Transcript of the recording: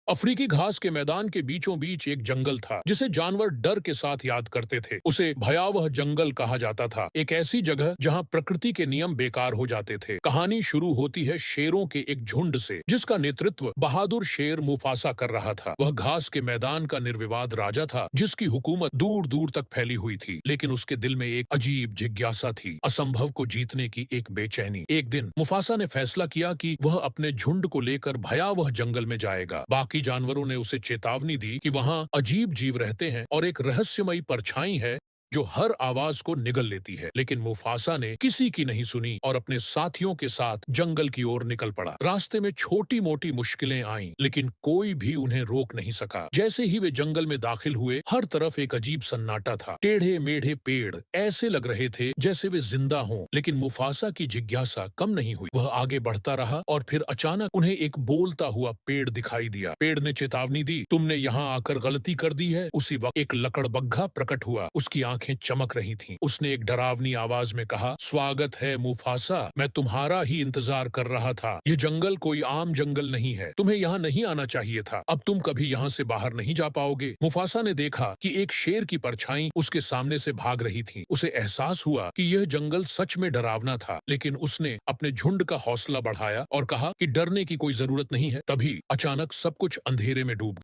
अफ्रीकी घास के मैदान के बीचों बीच एक जंगल था जिसे जानवर डर के साथ याद करते थे। उसे भयावह जंगल कहा जाता था, एक ऐसी जगह जहां प्रकृति के नियम बेकार हो जाते थे। कहानी शुरू होती है शेरों के एक झुंड से जिसका नेतृत्व बहादुर शेर मुफासा कर रहा था। वह घास के मैदान का निर्विवाद राजा था जिसकी हुकूमत दूर दूर तक फैली हुई थी, लेकिन उसके दिल में एक अजीब जिज्ञासा थी, असंभव को जीतने की एक बेचैनी। एक दिन मुफासा ने फैसला किया कि वह अपने झुंड को लेकर भयावह जंगल में जाएगा। बाकी जानवरों ने उसे चेतावनी दी कि वहां अजीब जीव रहते हैं और एक रहस्यमयी परछाई है जो हर आवाज को निगल लेती है। लेकिन मुफासा ने किसी की नहीं सुनी और अपने साथियों के साथ जंगल की ओर निकल पड़ा। रास्ते में छोटी मोटी मुश्किलें आईं, लेकिन कोई भी उन्हें रोक नहीं सका। जैसे ही वे जंगल में दाखिल हुए, हर तरफ एक अजीब सन्नाटा था। टेढ़े मेढ़े पेड़ ऐसे लग रहे थे जैसे वे जिंदा हों, लेकिन मुफासा की जिज्ञासा कम नहीं हुई। वह आगे बढ़ता रहा और फिर अचानक उन्हें एक बोलता हुआ पेड़ दिखाई दिया। पेड़ ने चेतावनी दी, तुमने यहाँ आकर गलती कर दी है। उसी वक्त एक लकड़बग्घा प्रकट हुआ, उसकी आंखें चमक रही थीं। उसने एक डरावनी आवाज में कहा, स्वागत है मुफासा, मैं तुम्हारा ही इंतजार कर रहा था। यह जंगल कोई आम जंगल नहीं है, तुम्हें यहाँ नहीं आना चाहिए था। अब तुम कभी यहाँ से बाहर नहीं जा पाओगे। मुफासा ने देखा कि एक शेर की परछाई उसके सामने से भाग रही थी। उसे एहसास हुआ कि यह जंगल सच में डरावना था, लेकिन उसने अपने झुंड का हौसला बढ़ाया और कहा कि डरने की कोई जरूरत नहीं है। तभी अचानक सब कुछ अंधेरे में डूब